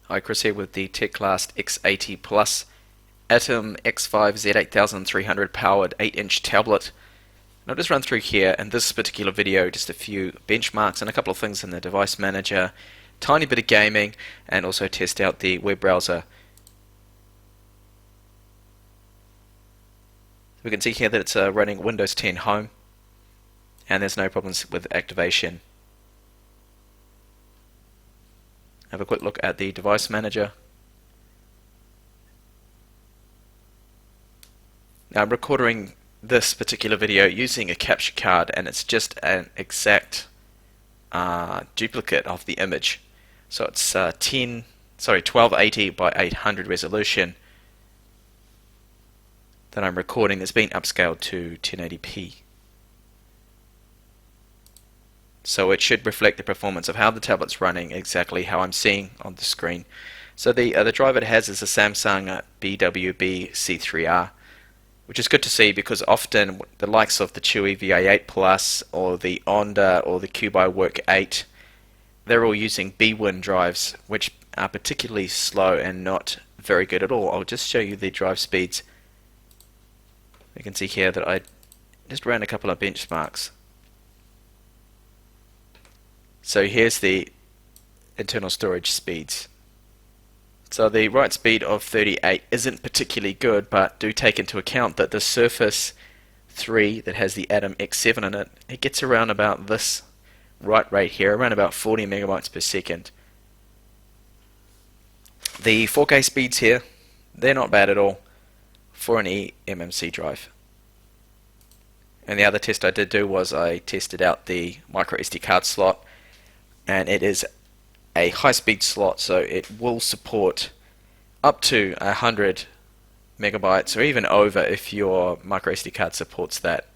Hi, Chris here with the Teclast X80 Plus Atom X5 Z8300 powered 8-inch tablet. And I'll just run through here in this particular video just a few benchmarks and a couple of things in the device manager, tiny bit of gaming, and also test out the web browser. We can see here that it's running Windows 10 Home, and there's no problems with activation. Have a quick look at the device manager. Now I'm recording this particular video using a capture card, and it's just an exact duplicate of the image. So it's 1280 by 800 resolution that I'm recording. It's been upscaled to 1080p. So it should reflect the performance of how the tablet's running, exactly how I'm seeing on the screen. So the driver it has is a Samsung BWB C3R, which is good to see because often the likes of the Chewy VA8 Plus or the Onda or the Cubiwork 8, they're all using BWin drives, which are particularly slow and not very good at all. I'll just show you the drive speeds. You can see here that I just ran a couple of benchmarks. So here's the internal storage speeds. So the write speed of 38 isn't particularly good, but do take into account that the Surface 3 that has the Atom X7 in it, it gets around about this write rate here, around about 40 megabytes per second. The 4K speeds here, they're not bad at all for an eMMC drive. And the other test I did do was I tested out the Microsd card slot, and it is a high-speed slot, so it will support up to 100 megabytes or even over if your Microsd card supports that.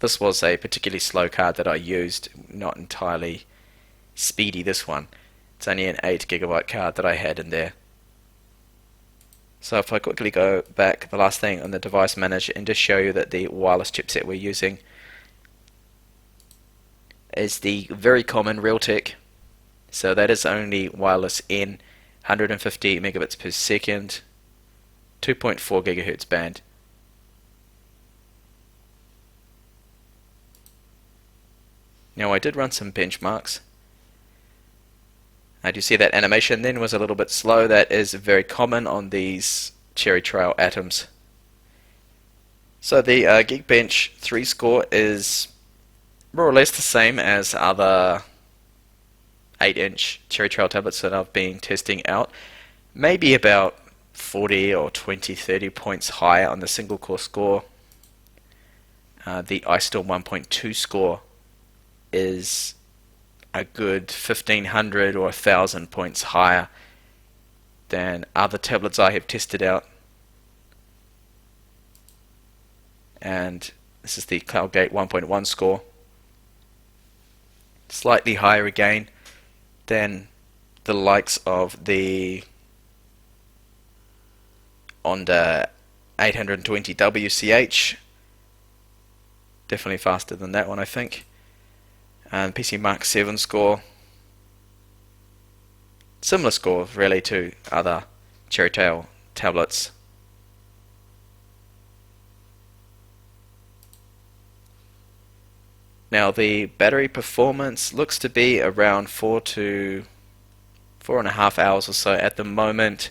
This was a particularly slow card that I used, not entirely speedy, this one. It's only an 8 gigabyte card that I had in there. So if I quickly go back, the last thing on the device manager, and just show you that the wireless chipset we're using is the very common Realtek. So that is only wireless N, 150 megabits per second, 2.4 gigahertz band. Now I did run some benchmarks. Do you see that animation then was a little bit slow? That is very common on these Cherry Trail Atoms. So the Geekbench 3 score is more or less the same as other 8-inch Cherry Trail tablets that I've been testing out. Maybe about 40 or 20, 30 points higher on the single core score. The iStorm 1.2 score is a good 1500 or 1000 points higher than other tablets I have tested out. And this is the CloudGate 1.1 score. Slightly higher again than the likes of the Onda 820 WCH. Definitely faster than that one, I think. And PC Mark 7 score. Similar score really to other Cherry Trail tablets. Now the battery performance looks to be around 4 to 4.5 hours or so at the moment.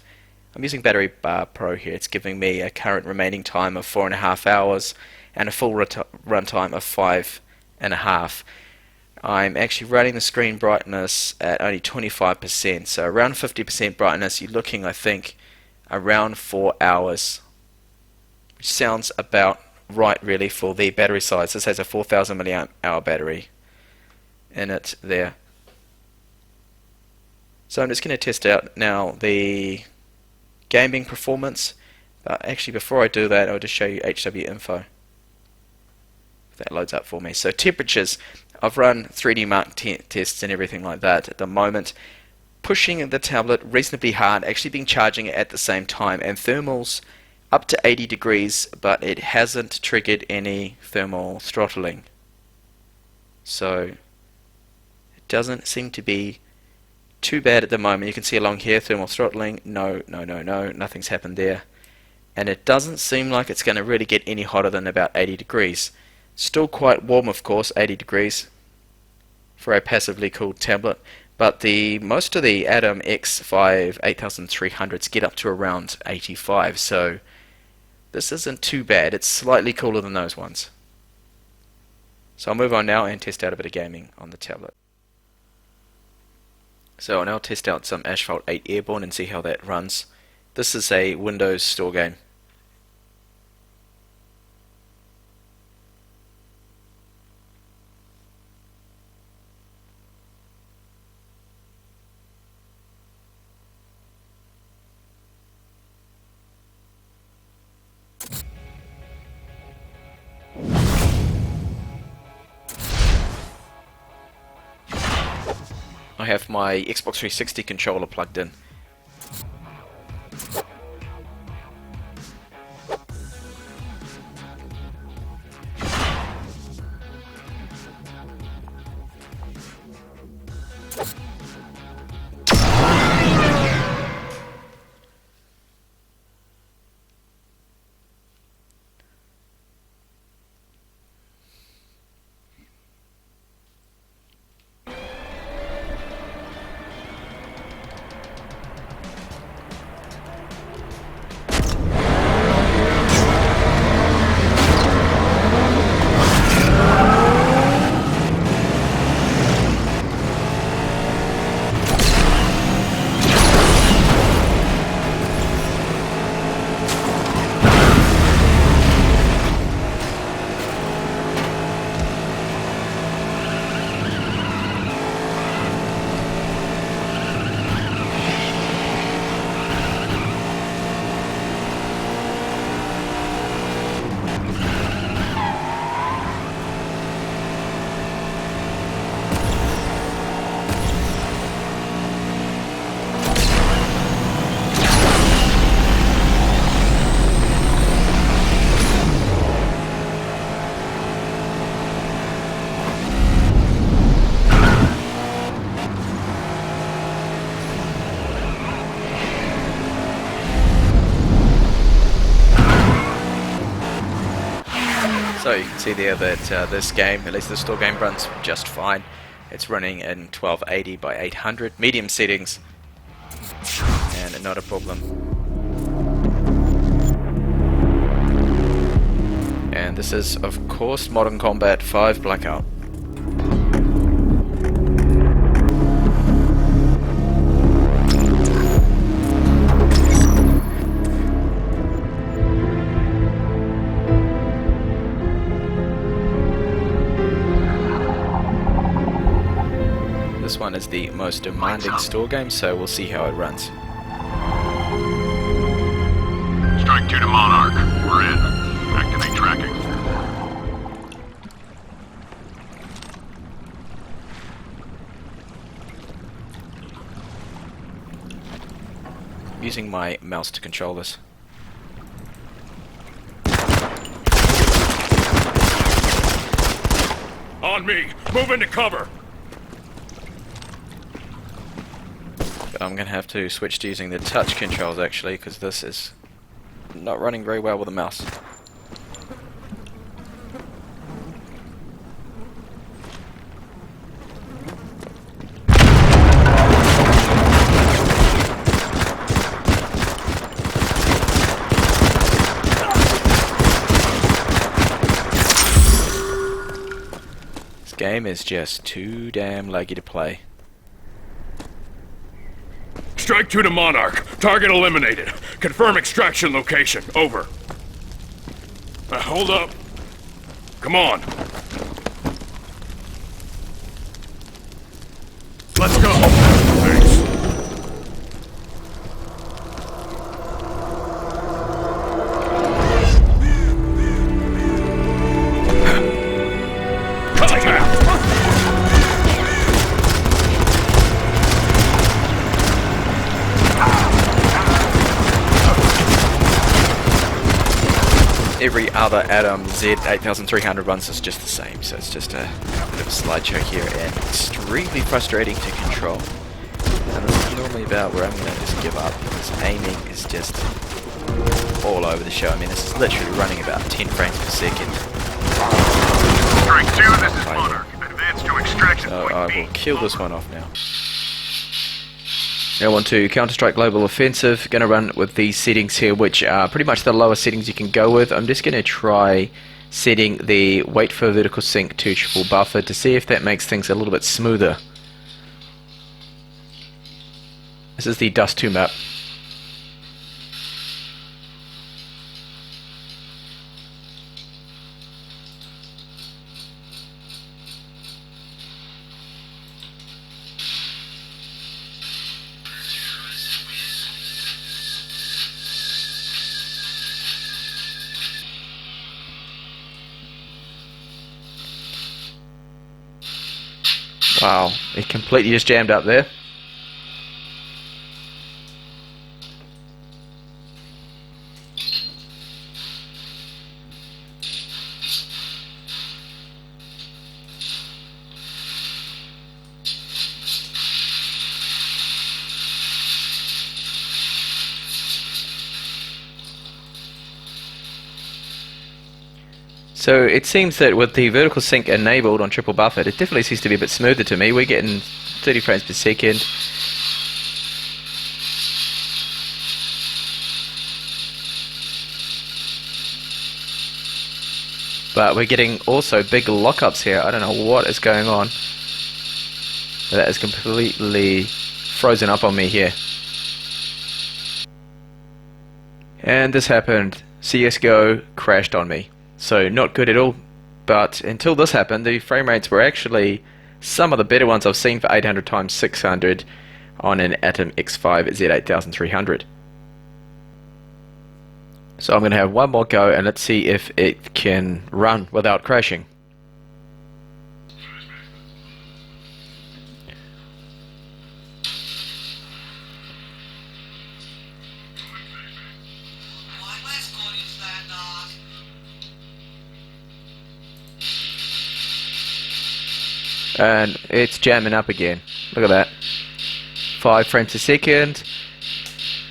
I'm using Battery Bar Pro here. It's giving me a current remaining time of 4.5 hours and a full runtime of 5.5. I'm actually running the screen brightness at only 25%, so around 50% brightness. You're looking, I think, around 4 hours, which sounds about right really for the battery size. This has a 4000 milliamp hour battery in it there. So I'm just going to test out now the gaming performance, but actually before I do that I'll just show you HW info. If that loads up for me. So temperatures, I've run 3D Mark tests and everything like that at the moment, pushing the tablet reasonably hard, actually been charging it at the same time, and thermals up to 80 degrees, but it hasn't triggered any thermal throttling. So it doesn't seem to be too bad at the moment. You can see along here, thermal throttling, no, nothing's happened there. And it doesn't seem like it's going to really get any hotter than about 80 degrees. Still quite warm, of course, 80 degrees for a passively cooled tablet, but most of the Atom X5 8300s get up to around 85, so this isn't too bad. It's slightly cooler than those ones. So I'll move on now and test out a bit of gaming on the tablet. So I'll now test out some Asphalt 8 Airborne and see how that runs. This is a Windows Store game. I have my Xbox 360 controller plugged in. So you can see there that this game, at least the store game, runs just fine. It's running in 1280 by 800, medium settings, and not a problem. And this is, of course, Modern Combat 5 Blackout. This one is the most demanding store game, so we'll see how it runs. Strike 2 to Monarch. We're in. Activate tracking. Using my mouse to control this. On me! Move into cover! But I'm going to have to switch to using the touch controls actually, because this is not running very well with the mouse. This game is just too damn laggy to play. Strike 2 to Monarch. Target eliminated. Confirm extraction location. Over. Hold up. Come on. Let's go. Thanks. Every other Atom Z8300 runs is just the same, so it's just a bit of a slideshow here and extremely frustrating to control. And this is normally about where I'm going to just give up, because aiming is just all over the show. I mean, this is literally running about 10 frames per second. Strike 2, this is Monarch. Advance to extraction So point I B. will kill this one off now. Now on to Counter-Strike Global Offensive. Going to run with these settings here, which are pretty much the lowest settings you can go with. I'm just going to try setting the wait for vertical sync to triple buffer to see if that makes things a little bit smoother. This is the Dust 2 map. Wow, it completely just jammed up there. So it seems that with the vertical sync enabled on triple buffer, it definitely seems to be a bit smoother to me. We're getting 30 frames per second. But we're getting also big lockups here. I don't know what is going on. That is completely frozen up on me here. And this happened. CSGO crashed on me. So not good at all, but until this happened, the frame rates were actually some of the better ones I've seen for 800 x 600 on an Atom X5 Z8300. So I'm going to have one more go and let's see if it can run without crashing. And it's jamming up again. Look at that. 5 frames a second.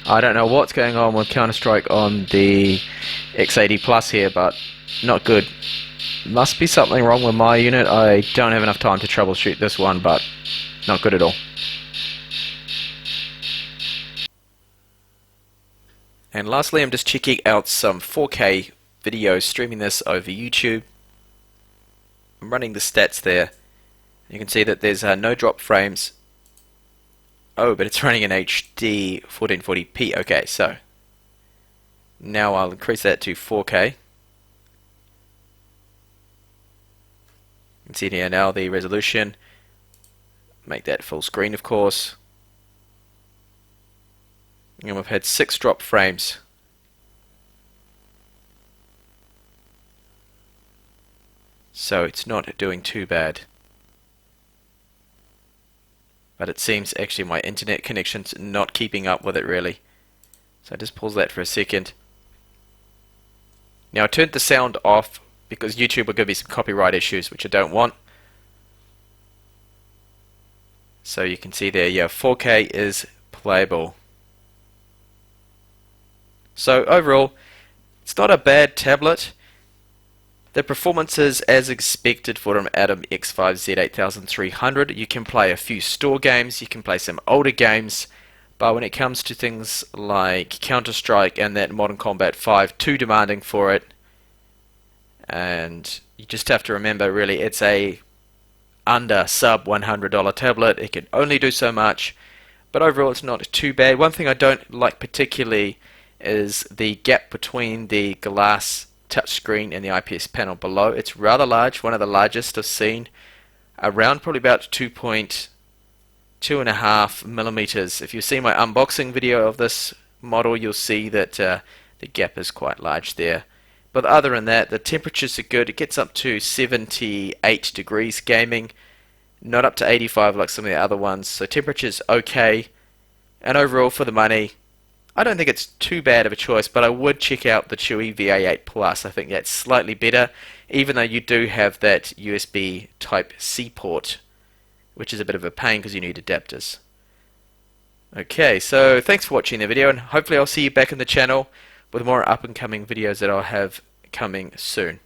I don't know what's going on with Counter-Strike on the X80 Plus here, but not good. Must be something wrong with my unit. I don't have enough time to troubleshoot this one, but not good at all. And lastly, I'm just checking out some 4K videos, streaming this over YouTube. I'm running the stats there. You can see that there's no drop frames. Oh, but it's running in HD 1440p. Okay, so now I'll increase that to 4K. You can see here now the resolution. Make that full screen, of course. And we've had 6 drop frames. So it's not doing too bad. But it seems actually my internet connection's not keeping up with it really. So just pause that for a second. Now I turned the sound off because YouTube will give me some copyright issues which I don't want. So you can see there, yeah, 4K is playable. So overall, it's not a bad tablet. The performance is as expected for an Atom X5 Z8300. You can play a few store games, you can play some older games, but when it comes to things like Counter-Strike and that Modern Combat 5, too demanding for it. And you just have to remember, really, it's a under sub $100 tablet. It can only do so much, but overall it's not too bad. One thing I don't like particularly is the gap between the glass touchscreen and the IPS panel below. It's rather large, one of the largest I've seen, around probably about 2.5 millimeters. If you see my unboxing video of this model, you'll see that the gap is quite large there. But other than that, the temperatures are good. It gets up to 78 degrees gaming, not up to 85 like some of the other ones, so temperature's okay. And overall, for the money, I don't think it's too bad of a choice, but I would check out the Chewy VA8 Plus. I think that's slightly better, even though you do have that USB Type-C port, which is a bit of a pain because you need adapters. Okay, so thanks for watching the video, and hopefully I'll see you back in the channel with more up and coming videos that I'll have coming soon.